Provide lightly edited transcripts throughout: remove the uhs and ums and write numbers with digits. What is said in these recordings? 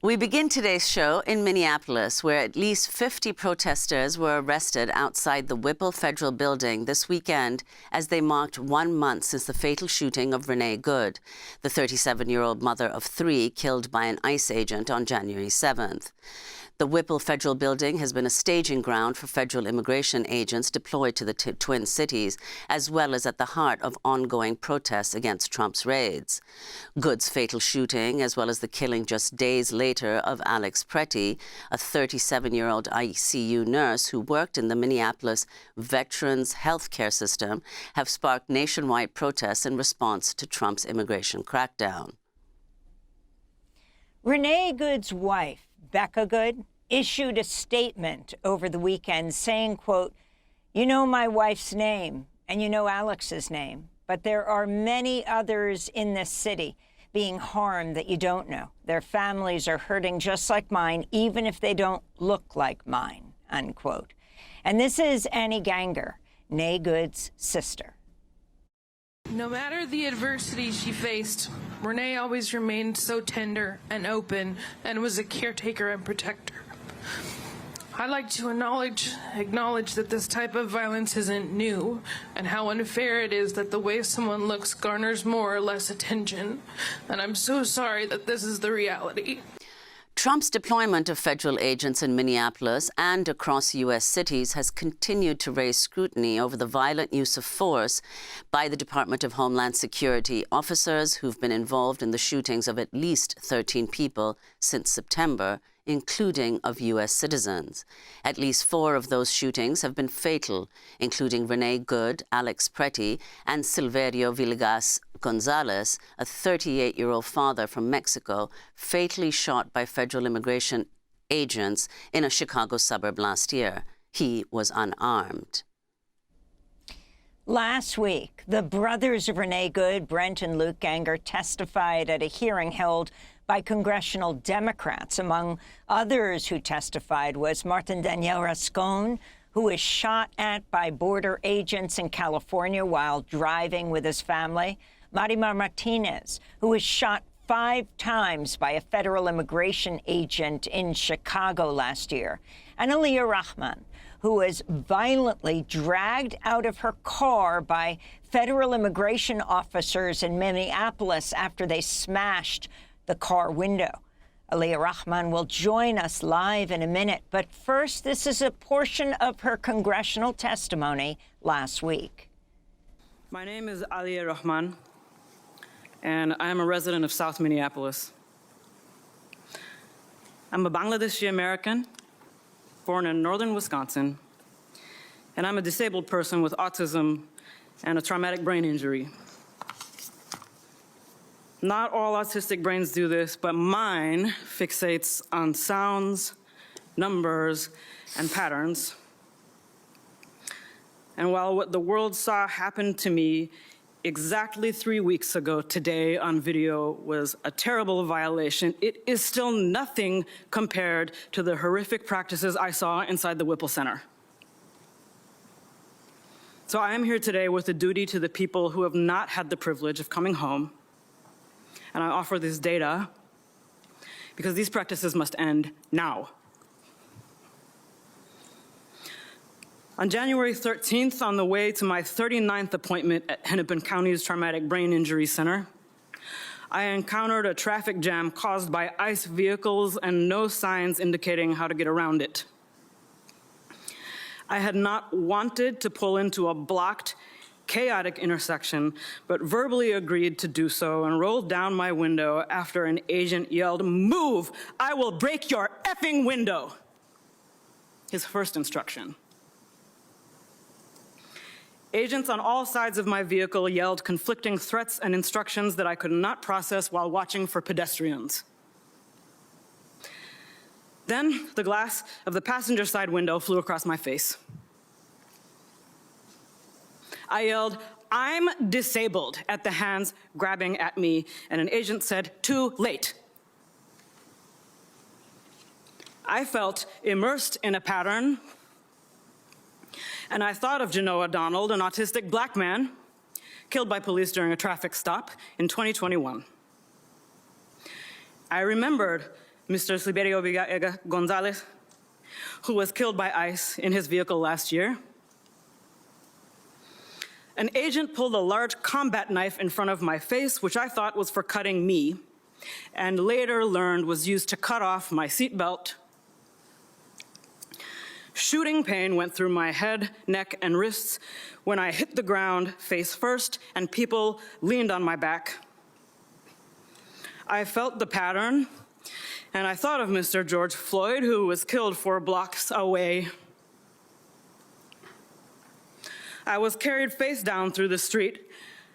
We begin today's show in Minneapolis, where at least 50 protesters were arrested outside the Whipple Federal Building this weekend as they marked 1 month since the fatal shooting of Renee Good, the 37-year-old mother of 3 killed by an ICE agent on January 7th. The Whipple Federal Building has been a staging ground for federal immigration agents deployed to the Twin Cities, as well as at the heart of ongoing protests against Trump's raids. Good's fatal shooting, as well as the killing just days later of Alex Pretty, a 37-year-old ICU nurse who worked in the Minneapolis Veterans Health Care System, have sparked nationwide protests in response to Trump's immigration crackdown. Renee Good's wife, Becca Good, issued a statement over the weekend saying, quote, "You know my wife's name and you know Alex's name, but there are many others in this city being harmed that you don't know. Their families are hurting just like mine, even if they don't look like mine," unquote. And this is Annie Ganger, Renee Good's sister. No matter the adversity she faced, Renee always remained so tender and open and was a caretaker and protector. I'd like to acknowledge that this type of violence isn't new and how unfair it is that the way someone looks garners more or less attention. And I'm so sorry that this is the reality. Trump's deployment of federal agents in Minneapolis and across U.S. cities has continued to raise scrutiny over the violent use of force by the Department of Homeland Security officers who've been involved in the shootings of at least 13 people since September, including of U.S. citizens. At least 4 of those shootings have been fatal, including Renee Good, Alex Pretty, and Silverio Villegas Gonzalez, a 38-year-old father from Mexico, fatally shot by federal immigration agents in a Chicago suburb last year. He was unarmed. Last week, the brothers of Renee Good, Brent and Luke Ganger, testified at a hearing held by Congressional Democrats. Among others who testified was Martin Daniel Rascon, who was shot at by border agents in California while driving with his family, Marimar Martinez, who was shot 5 times by a federal immigration agent in Chicago last year, and Aliya Rahman, who was violently dragged out of her car by federal immigration officers in Minneapolis after they smashed the car window. Aliya Rahman will join us live in a minute, but first, this is a portion of her congressional testimony last week. My name is Aliya Rahman, and I am a resident of South Minneapolis. I'm a Bangladeshi American, born in northern Wisconsin, and I'm a disabled person with autism and a traumatic brain injury. Not all autistic brains do this, but mine fixates on sounds, numbers, and patterns. And while what the world saw happen to me exactly 3 weeks ago today on video was a terrible violation, it is still nothing compared to the horrific practices I saw inside the Whipple Center. So I am here today with a duty to the people who have not had the privilege of coming home, and I offer this data because these practices must end now. On January 13th, on the way to my 39th appointment at Hennepin County's Traumatic Brain Injury Center, I encountered a traffic jam caused by ICE vehicles and no signs indicating how to get around it. I had not wanted to pull into a blocked, chaotic intersection, but verbally agreed to do so and rolled down my window after an agent yelled, "Move! I will break your effing window!" His first instruction. Agents on all sides of my vehicle yelled conflicting threats and instructions that I could not process while watching for pedestrians. Then the glass of the passenger side window flew across my face. I yelled, "I'm disabled," at the hands grabbing at me, and an agent said, "Too late." I felt immersed in a pattern, and I thought of Genoa Donald, an autistic black man killed by police during a traffic stop in 2021. I remembered Mr. Sliberio Vega Gonzalez, who was killed by ICE in his vehicle last year. An agent pulled a large combat knife in front of my face, which I thought was for cutting me, and later learned was used to cut off my seatbelt. Shooting pain went through my head, neck, and wrists when I hit the ground face first and people leaned on my back. I felt the pattern, and I thought of Mr. George Floyd, who was killed 4 blocks away. I was carried face down through the street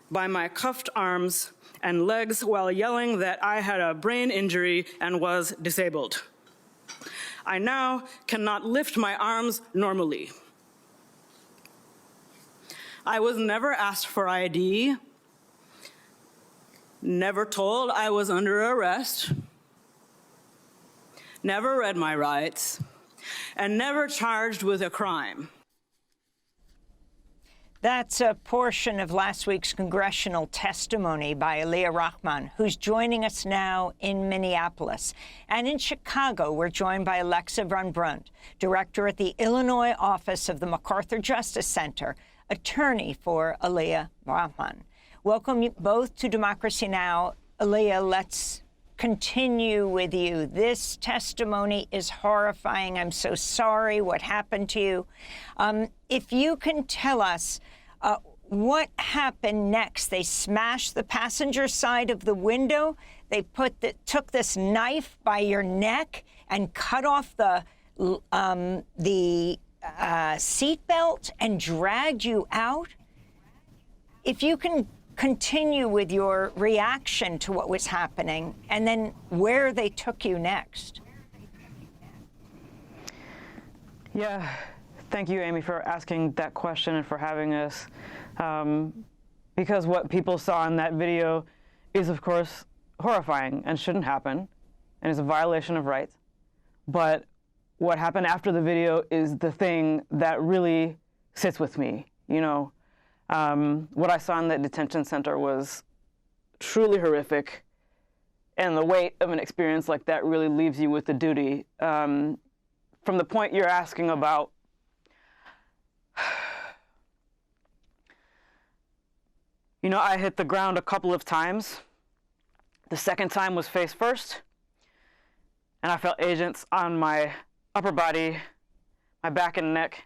by my cuffed arms and legs while yelling that I had a brain injury and was disabled. I now cannot lift my arms normally. I was never asked for ID, never told I was under arrest, never read my rights, and never charged with a crime. That's a portion of last week's congressional testimony by Aliya Rahman, who's joining us now in Minneapolis. And in Chicago, we're joined by Alexa Van Brunt, director at the Illinois office of the MacArthur Justice Center, attorney for Aliya Rahman. Welcome you both to Democracy Now! Aliya, let's continue with you. This testimony is horrifying. I'm so sorry what happened to you. If you can tell us what happened next. They smashed the passenger side of the window. They took this knife by your neck and cut off the seatbelt and dragged you out. If you can continue with your reaction to what was happening and then where they took you next. Yeah, thank you, Amy, for asking that question and for having us. Because what people saw in that video is, of course, horrifying and shouldn't happen and is a violation of rights. But what happened after the video is the thing that really sits with me, you know. What I saw in the detention center was truly horrific, and the weight of an experience like that really leaves you with the duty. From the point you're asking about, you know, I hit the ground a couple of times. The second time was face first, and I felt agents on my upper body, my back and neck.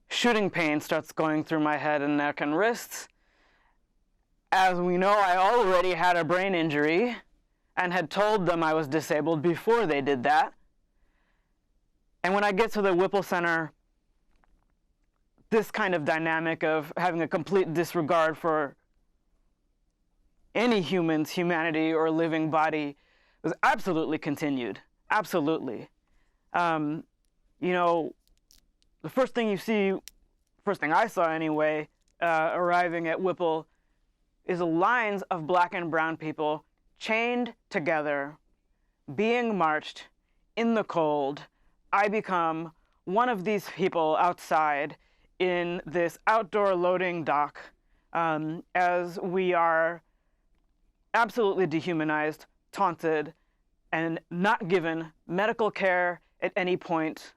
Shooting pain starts going through my head and neck and wrists. As we know, I already had a brain injury and had told them I was disabled before they did that. And when I get to the Whipple Center, this kind of dynamic of having a complete disregard for any human's humanity or living body was absolutely continued. Absolutely. You know, the first thing you see, first thing I saw anyway, arriving at Whipple, is lines of black and brown people chained together, being marched in the cold. I become one of these people outside in this outdoor loading dock as we are absolutely dehumanized, taunted, and not given medical care at any point.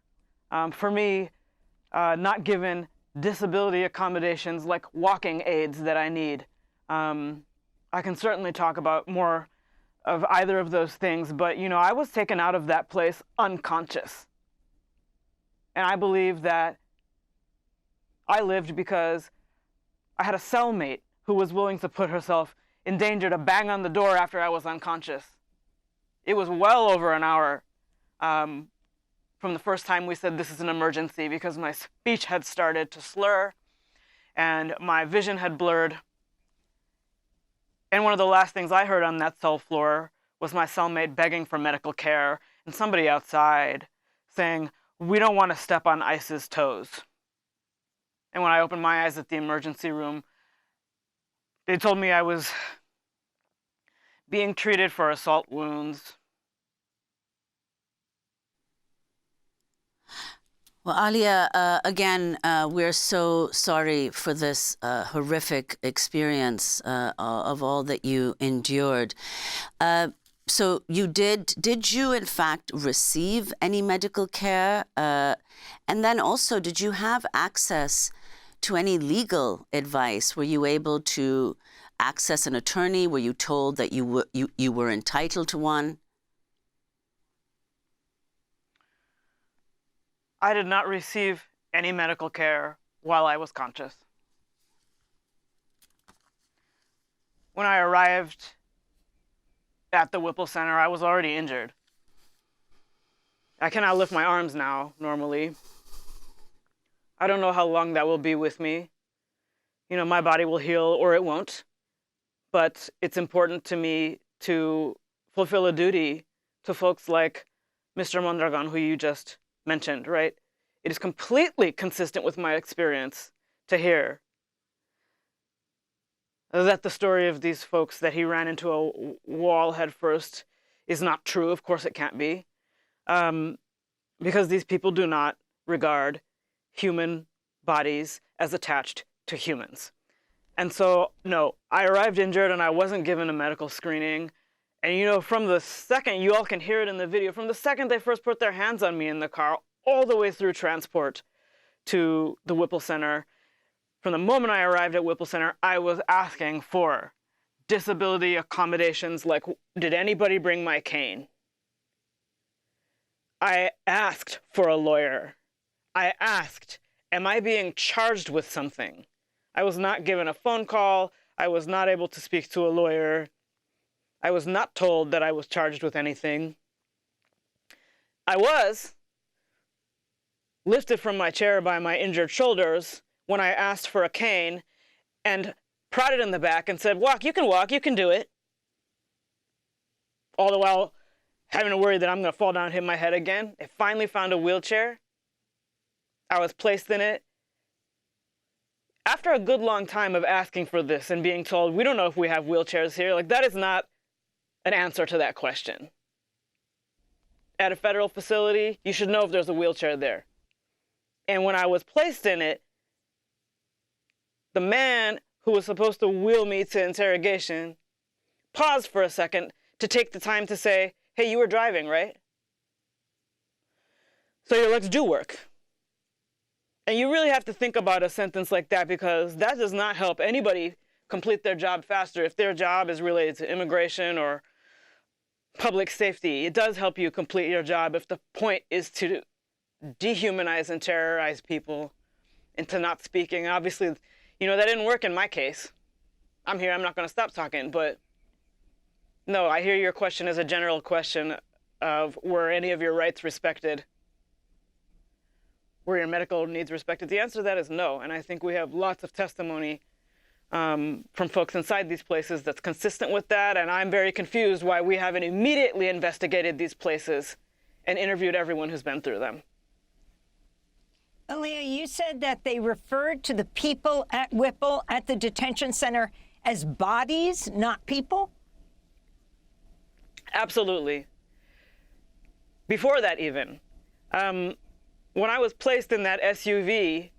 For me, not given disability accommodations like walking aids that I need. I can certainly talk about more of either of those things, but you know, I was taken out of that place unconscious. And I believe that I lived because I had a cellmate who was willing to put herself in danger to bang on the door after I was unconscious. It was well over an hour from the first time we said this is an emergency, because my speech had started to slur and my vision had blurred. And one of the last things I heard on that cell floor was my cellmate begging for medical care and somebody outside saying, "We don't want to step on ICE's toes." And when I opened my eyes at the emergency room, they told me I was being treated for assault wounds. Well, Aliya, again, we're so sorry for this horrific experience of all that you endured. So did you in fact receive any medical care? And then also, did you have access to any legal advice? Were you able to access an attorney? Were you told that you were entitled to one? I did not receive any medical care while I was conscious. When I arrived at the Whipple Center, I was already injured. I cannot lift my arms now, normally. I don't know how long that will be with me. You know, my body will heal or it won't. But it's important to me to fulfill a duty to folks like Mr. Mondragon, who you just mentioned, right? It is completely consistent with my experience to hear that the story of these folks that he ran into a wall head first is not true. Of course it can't be. Because these people do not regard human bodies as attached to humans. And so, no, I arrived injured and I wasn't given a medical screening. And you know, from the second, you all can hear it in the video, from the second they first put their hands on me in the car, all the way through transport to the Whipple Center, from the moment I arrived at Whipple Center, I was asking for disability accommodations like, did anybody bring my cane? I asked for a lawyer. I asked, am I being charged with something? I was not given a phone call. I was not able to speak to a lawyer. I was not told that I was charged with anything. I was lifted from my chair by my injured shoulders when I asked for a cane and prodded in the back and said, walk, you can do it. All the while having to worry that I'm going to fall down and hit my head again. I finally found a wheelchair. I was placed in it. After a good long time of asking for this and being told, we don't know if we have wheelchairs here, like that is not an answer to that question. At a federal facility, you should know if there's a wheelchair there. And when I was placed in it, the man who was supposed to wheel me to interrogation paused for a second to take the time to say, hey, you were driving, right? So your legs do work. And you really have to think about a sentence like that, because that does not help anybody complete their job faster. If their job is related to immigration or public safety, it does help you complete your job if the point is to dehumanize and terrorize people into not speaking. Obviously, you know, that didn't work in my case. I'm here, I'm not going to stop talking, but no, I hear your question as a general question of, were any of your rights respected? Were your medical needs respected? The answer to that is no, and I think we have lots of testimony from folks inside these places that's consistent with that, and I'm very confused why we haven't immediately investigated these places and interviewed everyone who's been through them. Aaliyah, you said that they referred to the people at Whipple at the detention center as bodies, not people? Absolutely. Before that even, when I was placed in that SUV,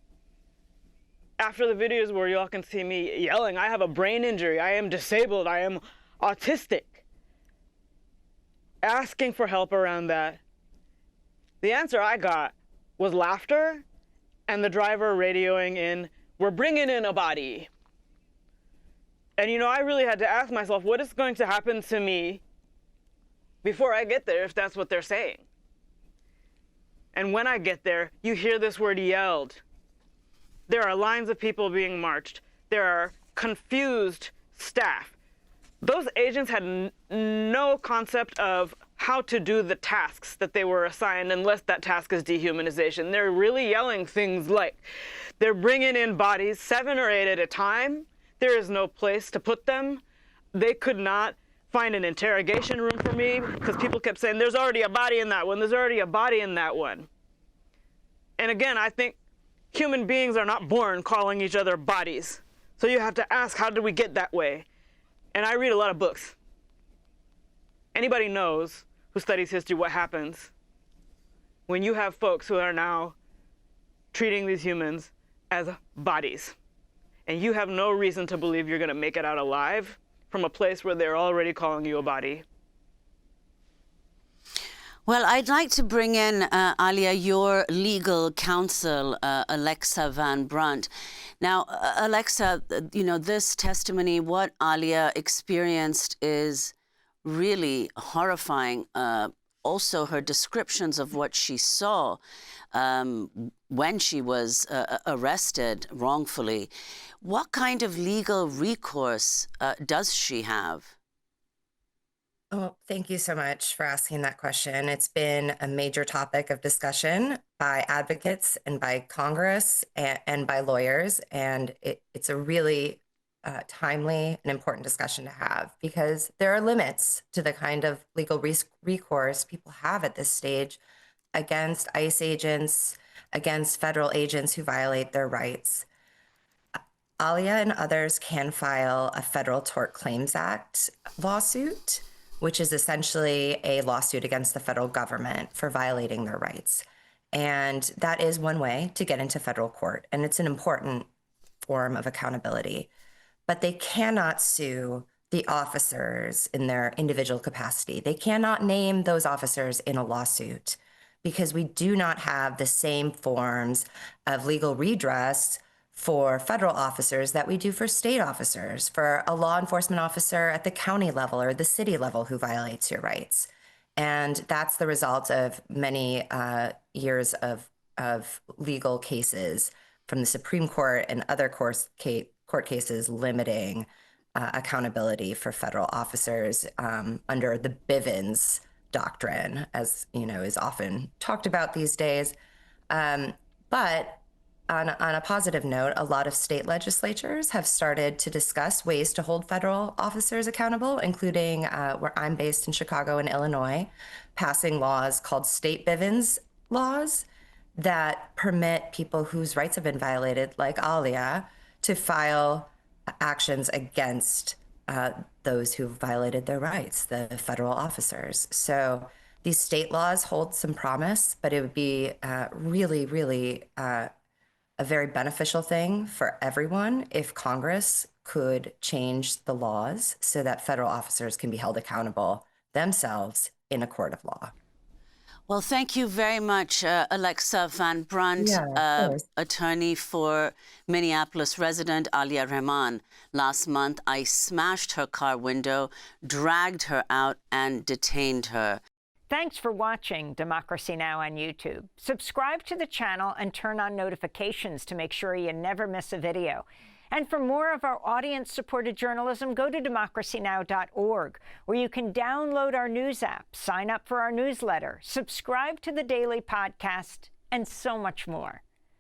after the videos where y'all can see me yelling, I have a brain injury, I am disabled, I am autistic, asking for help around that, the answer I got was laughter and the driver radioing in, we're bringing in a body. And you know, I really had to ask myself, what is going to happen to me before I get there if that's what they're saying? And when I get there, you hear this word yelled. There are lines of people being marched. There are confused staff. Those agents had no concept of how to do the tasks that they were assigned unless that task is dehumanization. They're really yelling things like, they're bringing in bodies 7 or 8 at a time. There is no place to put them. They could not find an interrogation room for me because people kept saying, there's already a body in that one, there's already a body in that one. And again, I think human beings are not born calling each other bodies. So you have to ask, how did we get that way? And I read a lot of books. Anybody knows who studies history what happens when you have folks who are now treating these humans as bodies. And you have no reason to believe you're going to make it out alive from a place where they're already calling you a body. Well, I'd like to bring in, Aliya, your legal counsel, Alexa Van Brunt. Now, Alexa, this testimony, what Aliya experienced is really horrifying. Also, her descriptions of what she saw when she was arrested wrongfully. What kind of legal recourse does she have? Oh, thank you so much for asking that question. It's been a major topic of discussion by advocates and by Congress and by lawyers. And it's a really timely and important discussion to have, because there are limits to the kind of legal recourse people have at this stage against ICE agents, against federal agents who violate their rights. Aliya and others can file a Federal Tort Claims Act lawsuit, which is essentially a lawsuit against the federal government for violating their rights. And that is one way to get into federal court, and it's an important form of accountability. But they cannot sue the officers in their individual capacity. They cannot name those officers in a lawsuit, because we do not have the same forms of legal redress for federal officers that we do for state officers, for a law enforcement officer at the county level or the city level who violates your rights. And that's the result of many years of legal cases from the Supreme Court and other court cases limiting accountability for federal officers under the Bivens doctrine, as is often talked about these days. But on a positive note, a lot of state legislatures have started to discuss ways to hold federal officers accountable, including where I'm based in Chicago and Illinois, passing laws called state Bivens laws that permit people whose rights have been violated, like Aliya, to file actions against those who violated their rights, the federal officers. So these state laws hold some promise, but it would be really, really a very beneficial thing for everyone if Congress could change the laws so that federal officers can be held accountable themselves in a court of law. Well, thank you very much, Alexa Van Brunt, attorney for Minneapolis resident Aliya Rahman. Last month, I smashed her car window, dragged her out, and detained her. Thanks for watching Democracy Now! On YouTube. Subscribe to the channel and turn on notifications to make sure you never miss a video. And for more of our audience-supported journalism, go to democracynow.org, where you can download our news app, sign up for our newsletter, subscribe to the daily podcast, and so much more.